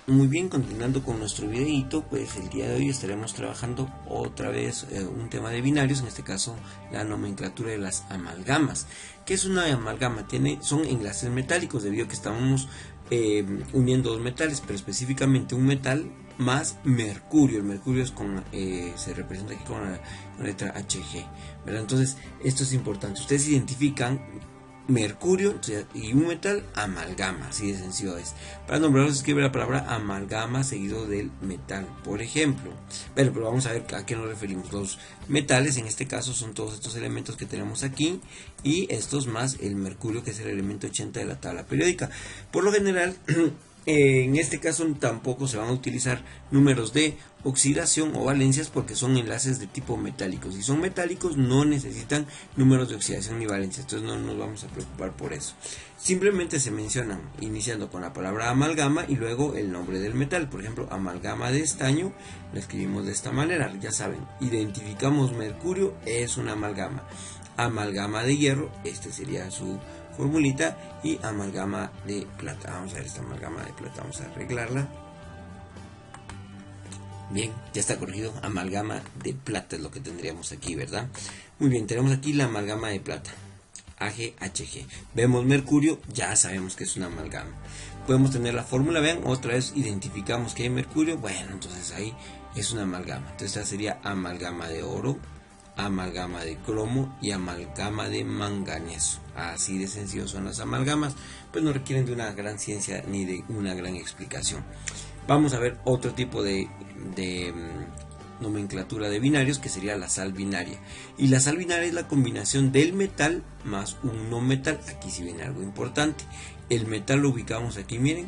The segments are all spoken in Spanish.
Muy bien, continuando con nuestro videito, pues el día de hoy estaremos trabajando otra vez un tema de binarios, en este caso la nomenclatura de las amalgamas. ¿Qué es una amalgama? Son enlaces metálicos, debido a que estamos uniendo dos metales, pero específicamente un metal más mercurio. El mercurio es se representa aquí con la letra HG, ¿verdad? Entonces esto es importante, ustedes identifican mercurio y un metal, amalgama, así de sencillo es. Para nombrarlos se escribe la palabra amalgama seguido del metal, por ejemplo. Pero vamos a ver a qué nos referimos. Los metales en este caso son todos estos elementos que tenemos aquí, y estos más el mercurio, que es el elemento 80 de la tabla periódica. Por lo general en este caso tampoco se van a utilizar números de oxidación o valencias, porque son enlaces de tipo metálico. Si son metálicos no necesitan números de oxidación ni valencias, entonces no nos vamos a preocupar por eso. Simplemente se mencionan iniciando con la palabra amalgama y luego el nombre del metal. Por ejemplo, amalgama de estaño lo escribimos de esta manera, ya saben, identificamos mercurio, es una amalgama. Amalgama de hierro, este sería su formulita, y amalgama de plata. Vamos a ver esta amalgama de plata, vamos a arreglarla. Bien, ya está corregido, amalgama de plata es lo que tendríamos aquí, ¿verdad? Muy bien, tenemos aquí la amalgama de plata, AgHg. Vemos mercurio, ya sabemos que es una amalgama. Podemos tener la fórmula, vean, otra vez identificamos que hay mercurio, bueno, entonces ahí es una amalgama. Entonces esta sería amalgama de oro, amalgama de cromo y amalgama de manganeso. Así de sencillo son las amalgamas, pues no requieren de una gran ciencia ni de una gran explicación. Vamos a ver otro tipo de nomenclatura de binarios, que sería la sal binaria. Y la sal binaria es la combinación del metal más un no metal. Aquí sí viene algo importante. El metal lo ubicamos aquí, miren.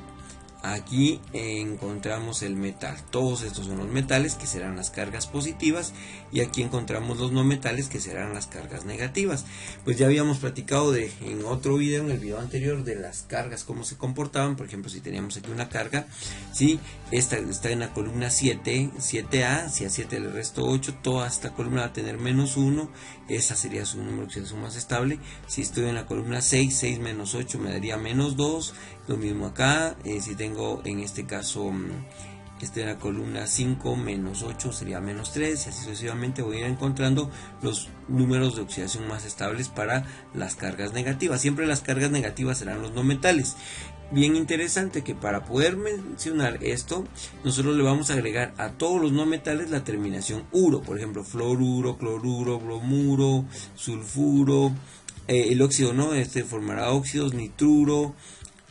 Aquí encontramos el metal, todos estos son los metales, que serán las cargas positivas, y aquí encontramos los no metales, que serán las cargas negativas. Pues ya habíamos platicado en otro video, en el video anterior, de las cargas, cómo se comportaban. Por ejemplo, si teníamos aquí una carga, ¿sí? Esta está en la columna 7, 7A, si a 7 le resto 8, toda esta columna va a tener menos 1, esa sería su número de oxidación más estable. Si estoy en la columna 6, 6 menos 8 me daría menos 2, lo mismo acá. Si tengo en este caso en la columna 5 menos 8 sería menos 3, y así sucesivamente voy a ir encontrando los números de oxidación más estables para las cargas negativas. Siempre las cargas negativas serán los no metales. Bien interesante que para poder mencionar esto, nosotros le vamos a agregar a todos los no metales la terminación uro. Por ejemplo, fluoruro, cloruro, bromuro, sulfuro, el óxido no, formará óxidos, nitruro,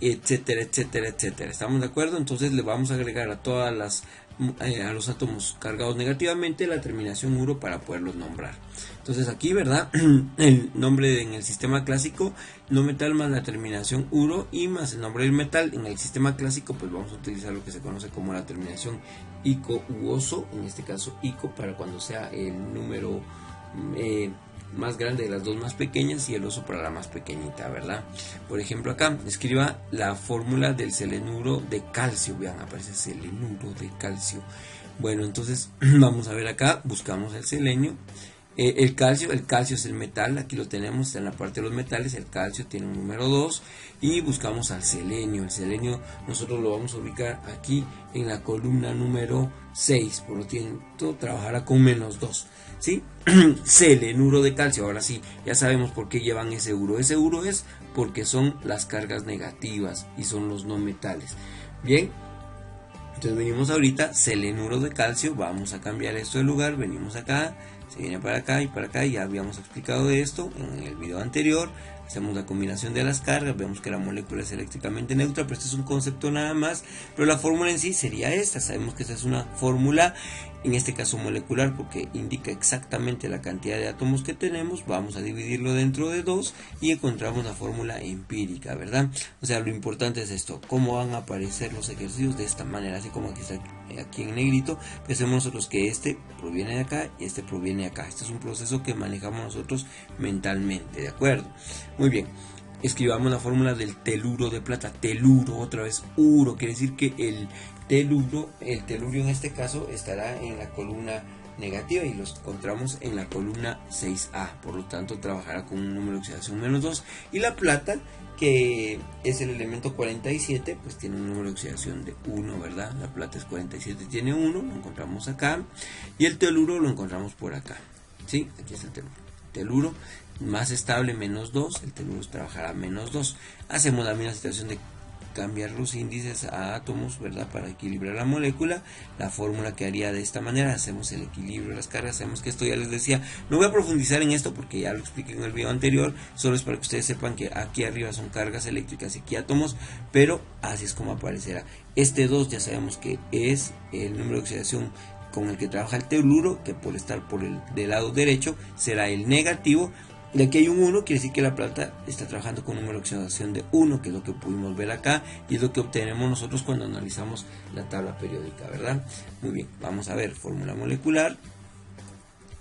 etcétera, etcétera, etcétera. ¿Estamos de acuerdo? Entonces le vamos a agregar a todas a los átomos cargados negativamente la terminación uro para poderlos nombrar. Entonces aquí, ¿verdad? El nombre en el sistema clásico, no metal más la terminación uro y más el nombre del metal. En el sistema clásico pues vamos a utilizar lo que se conoce como la terminación ico u oso, en este caso ico, para cuando sea el número más grande de las dos más pequeñas, y el oso para la más pequeñita, ¿verdad? Por ejemplo, acá escriba la fórmula del selenuro de calcio. Vean, aparece selenuro de calcio. Bueno, entonces vamos a ver acá, buscamos el selenio. El calcio es el metal, aquí lo tenemos, está en la parte de los metales. El calcio tiene un número 2 y buscamos al selenio. El selenio nosotros lo vamos a ubicar aquí en la columna número 6, por lo tanto trabajará con menos 2, ¿sí? Selenuro de calcio. Ahora sí, ya sabemos por qué llevan ese uro. Ese uro es porque son las cargas negativas y son los no metales. Bien, entonces venimos ahorita, selenuro de calcio, vamos a cambiar esto de lugar, venimos acá, se viene para acá y para acá, ya habíamos explicado de esto en el video anterior. Hacemos la combinación de las cargas, vemos que la molécula es eléctricamente neutra, pero este es un concepto nada más, pero la fórmula en sí sería esta. Sabemos que esta es una fórmula, en este caso molecular, porque indica exactamente la cantidad de átomos que tenemos. Vamos a dividirlo dentro de 2 y encontramos la fórmula empírica, ¿verdad? O sea, lo importante es esto, cómo van a aparecer los ejercicios de esta manera, así como aquí está aquí en negrito. Pensemos nosotros que este proviene de acá y este proviene de acá. Este es un proceso que manejamos nosotros mentalmente, ¿de acuerdo? Muy bien, escribamos la fórmula del teluro de plata. Teluro, otra vez uro, quiere decir que el telurio en este caso estará en la columna negativa y los encontramos en la columna 6A, por lo tanto trabajará con un número de oxidación -2. Y la plata, que es el elemento 47, pues tiene un número de oxidación de 1, ¿verdad? La plata es 47, tiene 1, lo encontramos acá, y el teluro lo encontramos por acá, ¿sí? Aquí está el teluro. Teluro más estable -2, el teluro trabajará -2. Hacemos la misma situación de cambiar los índices a átomos, ¿verdad? Para equilibrar la molécula. La fórmula quedaría de esta manera. Hacemos el equilibrio de las cargas. Sabemos que esto ya les decía. No voy a profundizar en esto porque ya lo expliqué en el video anterior. Solo es para que ustedes sepan que aquí arriba son cargas eléctricas y aquí átomos. Pero así es como aparecerá. Este 2 ya sabemos que es el número de oxidación con el que trabaja el teluro, que por estar por el del lado derecho será el negativo. De aquí hay un 1, quiere decir que la plata está trabajando con un número de oxidación de 1, que es lo que pudimos ver acá, y es lo que obtenemos nosotros cuando analizamos la tabla periódica, ¿verdad? Muy bien, vamos a ver, fórmula molecular,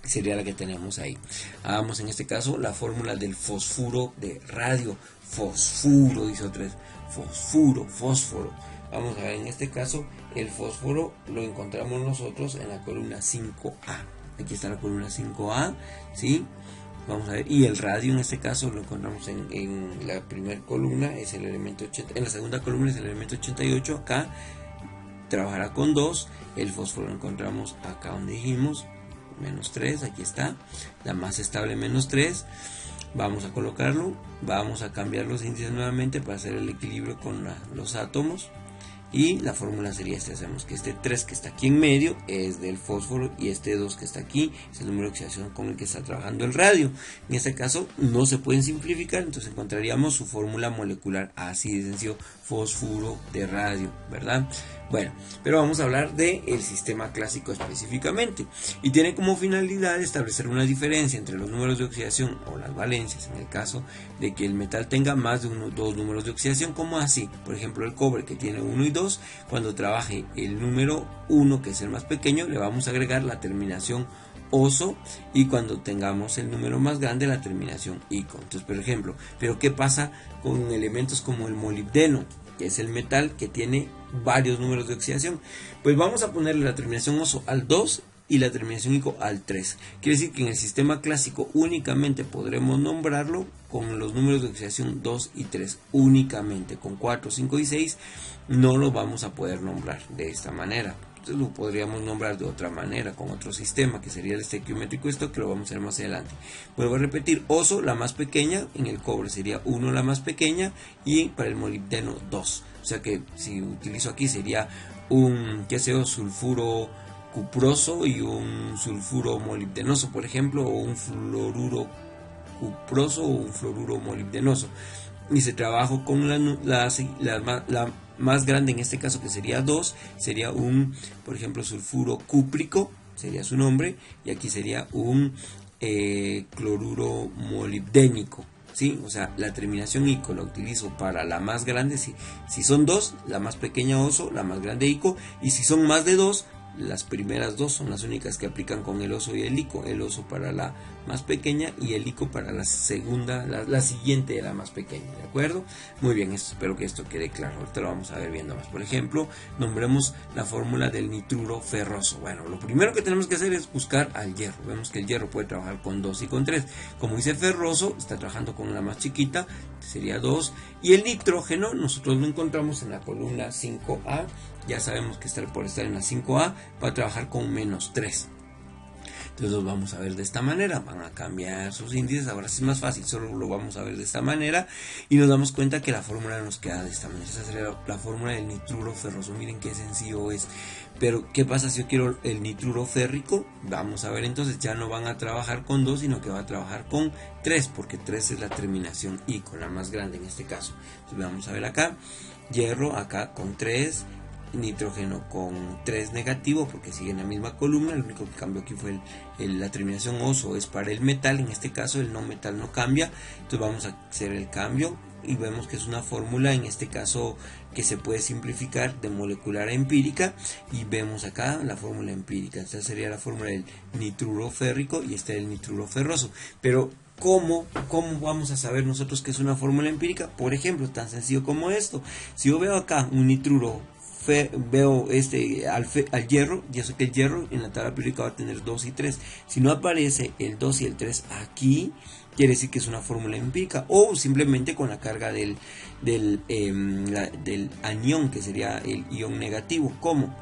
sería la que tenemos ahí. Hagamos en este caso la fórmula del fosfuro de radio, fosfuro, dice otra vez, fósforo. Vamos a ver, en este caso, el fósforo lo encontramos nosotros en la columna 5A. Aquí está la columna 5A, ¿sí? Vamos a ver, y el radio en este caso lo encontramos en la primera columna, es el elemento 80, en la segunda columna es el elemento 88, acá trabajará con 2, el fósforo lo encontramos acá donde dijimos, -3, aquí está, la más estable -3, vamos a colocarlo, vamos a cambiar los índices nuevamente para hacer el equilibrio con los átomos. Y la fórmula sería esta, sabemos que este 3 que está aquí en medio es del fósforo y este 2 que está aquí es el número de oxidación con el que está trabajando el radio. En este caso no se pueden simplificar, entonces encontraríamos su fórmula molecular así de sencillo, fósforo de radio, ¿verdad? Bueno, pero vamos a hablar del sistema clásico específicamente y tiene como finalidad establecer una diferencia entre los números de oxidación o las valencias en el caso de que el metal tenga más de dos números de oxidación, como así, por ejemplo el cobre que tiene 1 y 2, cuando trabaje el número 1 que es el más pequeño le vamos a agregar la terminación oso y cuando tengamos el número más grande la terminación ico. Entonces, por ejemplo, pero ¿qué pasa con elementos como el molibdeno, que es el metal que tiene varios números de oxidación? Pues vamos a ponerle la terminación oso al 2 y la terminación ico al 3. Quiere decir que en el sistema clásico únicamente podremos nombrarlo con los números de oxidación 2 y 3 únicamente. Con 4, 5 y 6 no lo vamos a poder nombrar de esta manera. Entonces lo podríamos nombrar de otra manera, con otro sistema, que sería el estequiométrico, esto que lo vamos a ver más adelante. Vuelvo a repetir, oso la más pequeña, en el cobre sería 1 la más pequeña, y para el molibdeno 2. O sea que si utilizo aquí sería un, qué sé yo, sulfuro cuproso y un sulfuro molibdenoso, por ejemplo, o un fluoruro cuproso o un fluoruro molibdenoso. Y se trabaja con la más grande, en este caso que sería 2, sería un, por ejemplo, sulfuro cúprico, sería su nombre, y aquí sería un cloruro molibdénico, ¿sí? O sea, la terminación ico la utilizo para la más grande, si son 2, la más pequeña oso, la más grande ico, y si son más de 2, las primeras 2 son las únicas que aplican con el oso y el ico, el oso para la más pequeña y el ico para la segunda, la siguiente de la más pequeña, ¿de acuerdo? Muy bien, espero que esto quede claro. Ahorita lo vamos a ver viendo más. Por ejemplo, nombremos la fórmula del nitruro ferroso. Bueno, lo primero que tenemos que hacer es buscar al hierro. Vemos que el hierro puede trabajar con 2 y con 3. Como dice ferroso, está trabajando con la más chiquita, sería 2. Y el nitrógeno, nosotros lo encontramos en la columna 5A. Ya sabemos que por estar en la 5A va a trabajar con -3. Entonces los vamos a ver de esta manera, van a cambiar sus índices, ahora sí es más fácil, solo lo vamos a ver de esta manera y nos damos cuenta que la fórmula nos queda de esta manera. Esa sería la fórmula del nitruro ferroso, miren qué sencillo es. Pero ¿qué pasa si yo quiero el nitruro férrico? Vamos a ver, entonces ya no van a trabajar con 2, sino que va a trabajar con 3, porque 3 es la terminación ico, la más grande en este caso. Entonces vamos a ver acá, hierro acá con 3, nitrógeno con 3 negativo porque sigue en la misma columna. Lo único que cambió aquí fue la terminación oso, es para el metal, en este caso el no metal no cambia. Entonces vamos a hacer el cambio y vemos que es una fórmula, en este caso que se puede simplificar, de molecular a empírica, y vemos acá la fórmula empírica. Esta sería la fórmula del nitruro férrico y esta del nitruro ferroso. Pero ¿cómo vamos a saber nosotros que es una fórmula empírica? Por ejemplo, tan sencillo como esto. Si yo veo acá un nitruro veo al hierro, ya sé que el hierro en la tabla periódica va a tener 2 y 3. Si no aparece el 2 y el 3 aquí, quiere decir que es una fórmula empírica, o simplemente con la carga del anión, que sería el ion negativo. ¿Cómo?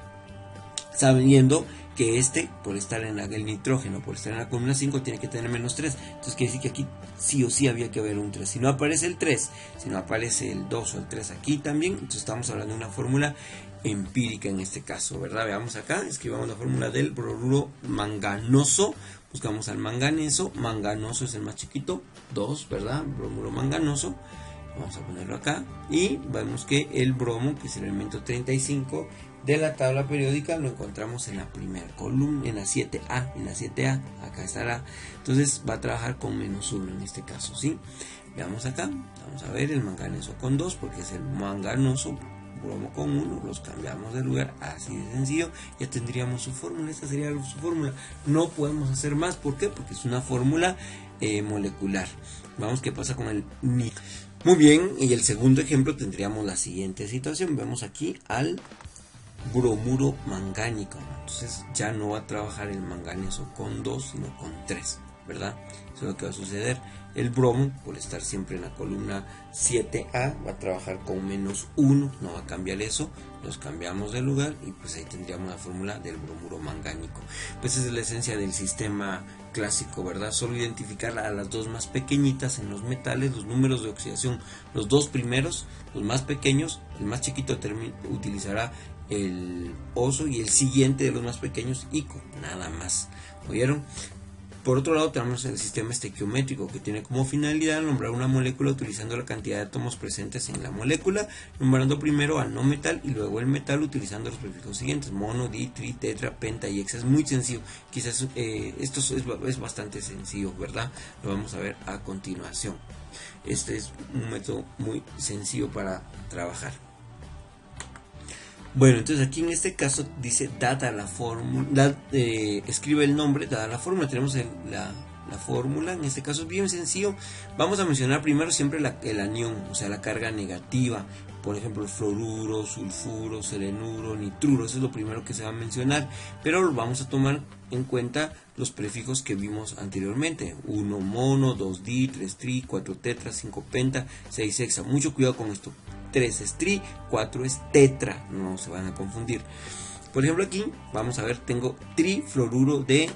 Sabiendo que por estar en el nitrógeno, por estar en la columna 5, tiene que tener menos 3. Entonces quiere decir que aquí sí o sí había que haber un 3. Si no aparece el 3, si no aparece el 2 o el 3 aquí también, entonces estamos hablando de una fórmula empírica en este caso, ¿verdad? Veamos acá, escribamos la fórmula del bromuro manganoso. Buscamos al manganeso, manganoso es el más chiquito, 2, ¿verdad? Bromuro manganoso. Vamos a ponerlo acá y vemos que el bromo, que es el elemento 35 de la tabla periódica, lo encontramos en la primera columna, en la 7A, acá estará. Entonces va a trabajar con menos 1 en este caso, ¿sí? Veamos acá, vamos a ver el manganeso con 2, porque es el manganoso, bromo con 1, los cambiamos de lugar, así de sencillo, ya tendríamos su fórmula. Esta sería su fórmula. No podemos hacer más, ¿por qué? Porque es una fórmula molecular. Vamos qué pasa con el nitrógeno. Muy bien, y el segundo ejemplo tendríamos la siguiente situación. Vemos aquí al bromuro mangánico. Entonces ya no va a trabajar el manganeso con 2, sino con 3, ¿verdad? Eso es lo que va a suceder. El bromo, por estar siempre en la columna 7A, va a trabajar con menos 1, no va a cambiar eso, los cambiamos de lugar y pues ahí tendríamos la fórmula del bromuro mangánico. Pues esa es la esencia del sistema clásico, ¿verdad? Solo identificar a las dos más pequeñitas en los metales, los números de oxidación, los dos primeros, los más pequeños, el más chiquito utilizará el oso y el siguiente de los más pequeños ICO, nada más. ¿Oyeron? Por otro lado tenemos el sistema estequiométrico, que tiene como finalidad nombrar una molécula utilizando la cantidad de átomos presentes en la molécula, nombrando primero al no metal y luego el metal utilizando los prefijos siguientes: mono, di, tri, tetra, penta y hexa. Es muy sencillo, quizás esto es bastante sencillo, ¿verdad? Lo vamos a ver a continuación. Este es un método muy sencillo para trabajar. Bueno, entonces aquí en este caso dice dada la fórmula, escribe el nombre, dada la fórmula, tenemos la fórmula. En este caso es bien sencillo. Vamos a mencionar primero siempre el anión, o sea, la carga negativa. Por ejemplo, fluoruro, sulfuro, selenuro, nitruro, eso es lo primero que se va a mencionar. Pero vamos a tomar en cuenta los prefijos que vimos anteriormente: 1 mono, 2 di, 3 tri, 4 tetra, 5 penta, 6 hexa. Mucho cuidado con esto. 3 es tri, 4 es tetra, no se van a confundir. Por ejemplo, aquí vamos a ver, tengo trifluoruro de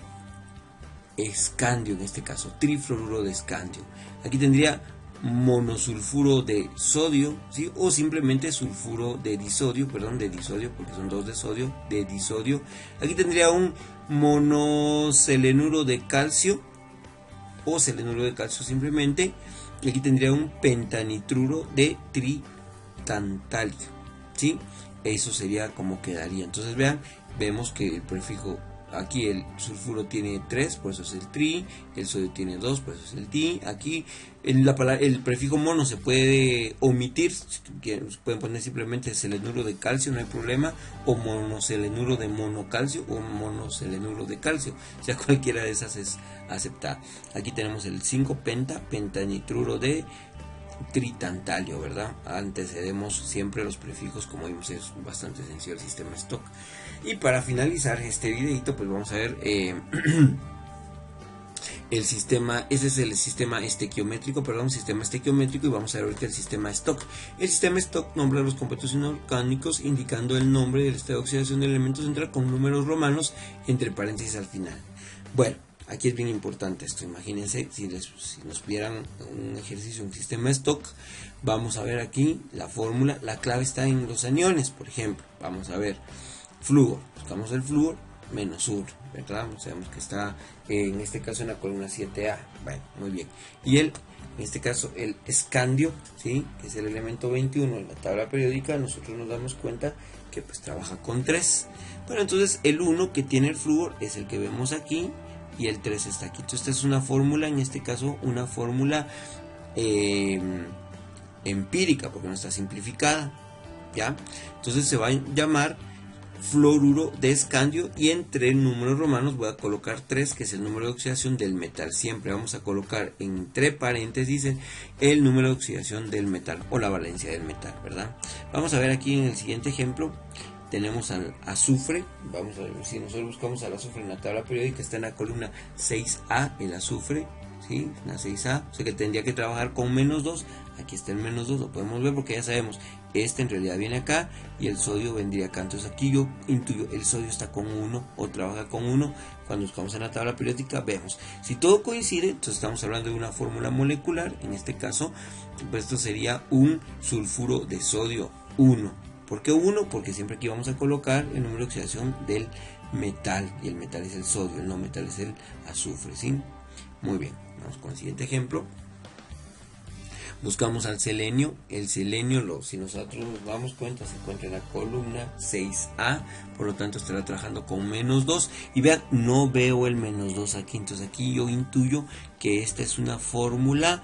escandio, en este caso, trifluoruro de escandio. Aquí tendría monosulfuro de sodio, ¿sí? O simplemente sulfuro de disodio, porque son dos de sodio, de disodio. Aquí tendría un monoselenuro de calcio, o selenuro de calcio simplemente. Y aquí tendría un pentanitruro de tritantalio, ¿sí? Eso sería como quedaría. Entonces vemos que el prefijo, aquí el sulfuro tiene 3, por eso es el tri, el sodio tiene 2, por eso es el di. Aquí el prefijo mono se puede omitir, pueden poner simplemente selenuro de calcio, no hay problema, o monoselenuro de monocalcio, o monoselenuro de calcio, o sea, cualquiera de esas es aceptada. Aquí tenemos el 5 pentanitruro de tritantalio, ¿verdad? Antecedemos siempre los prefijos, como vimos, es bastante sencillo el sistema stock. Y para finalizar este videito, pues vamos a ver el sistema, ese es el sistema estequiométrico, y vamos a ver ahorita el sistema stock. El sistema stock nombra los compuestos inorgánicos indicando el nombre del estado de oxidación del elemento central con números romanos entre paréntesis al final. Bueno, aquí es bien importante esto. Imagínense si nos pidieran un ejercicio, un sistema stock. Vamos a ver aquí la fórmula. La clave está en los aniones, por ejemplo. Vamos a ver flúor. Buscamos el flúor, menos 1, ¿verdad? Sabemos que está en este caso en la columna 7A. Bueno, muy bien. Y en este caso el escandio, ¿sí? Que es el elemento 21 en la tabla periódica. Nosotros nos damos cuenta que pues trabaja con 3. Bueno, entonces el 1 que tiene el flúor es el que vemos aquí, y el 3 está aquí. Entonces esta es una fórmula, en este caso una fórmula empírica, porque no está simplificada, ¿ya? Entonces se va a llamar fluoruro de escandio, y entre números romanos voy a colocar 3, que es el número de oxidación del metal. Siempre vamos a colocar entre paréntesis el número de oxidación del metal, o la valencia del metal, ¿verdad? Vamos a ver aquí en el siguiente ejemplo tenemos al azufre. Vamos a ver si nosotros buscamos al azufre en la tabla periódica, está en la columna 6A el azufre, ¿sí? La 6A, o sea que tendría que trabajar con -2. Aquí está el -2, lo podemos ver porque ya sabemos, este en realidad viene acá y el sodio vendría acá. Entonces aquí yo intuyo, el sodio está con 1 o trabaja con 1. Cuando buscamos en la tabla periódica vemos, si todo coincide, entonces estamos hablando de una fórmula molecular. En este caso, pues esto sería un sulfuro de sodio 1. ¿Por qué 1? Porque siempre aquí vamos a colocar el número de oxidación del metal, y el metal es el sodio, el no metal es el azufre, ¿sí? Muy bien, vamos con el siguiente ejemplo. Buscamos al selenio. El selenio, si nosotros nos damos cuenta, se encuentra en la columna 6A, por lo tanto estará trabajando con -2. Y vean, no veo el -2 aquí, entonces aquí yo intuyo que esta es una fórmula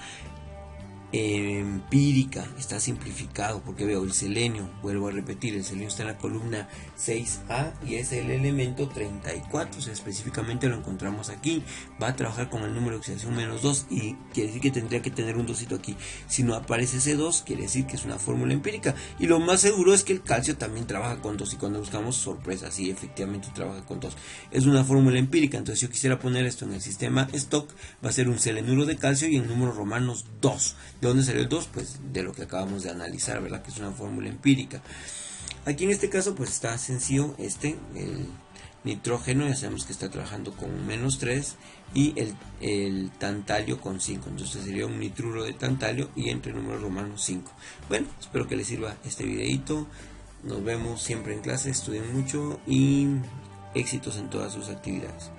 empírica, está simplificado, porque veo el selenio, vuelvo a repetir, el selenio está en la columna 6A y es el elemento 34, o sea, específicamente lo encontramos aquí. Va a trabajar con el número de oxidación -2 y quiere decir que tendría que tener un 2 aquí. Si no aparece ese 2, quiere decir que es una fórmula empírica, y lo más seguro es que el calcio también trabaja con 2, y cuando buscamos, sorpresa, sí, efectivamente trabaja con 2. Es una fórmula empírica. Entonces, si yo quisiera poner esto en el sistema stock, va a ser un selenuro de calcio y en números romanos 2. ¿De dónde salió el 2? Pues de lo que acabamos de analizar, ¿verdad? Que es una fórmula empírica. Aquí en este caso pues está sencillo, el nitrógeno ya sabemos que está trabajando con -3 y el tantalio con 5. Entonces sería un nitruro de tantalio y entre números romanos 5. Bueno, espero que les sirva este videito. Nos vemos siempre en clase, estudien mucho y éxitos en todas sus actividades.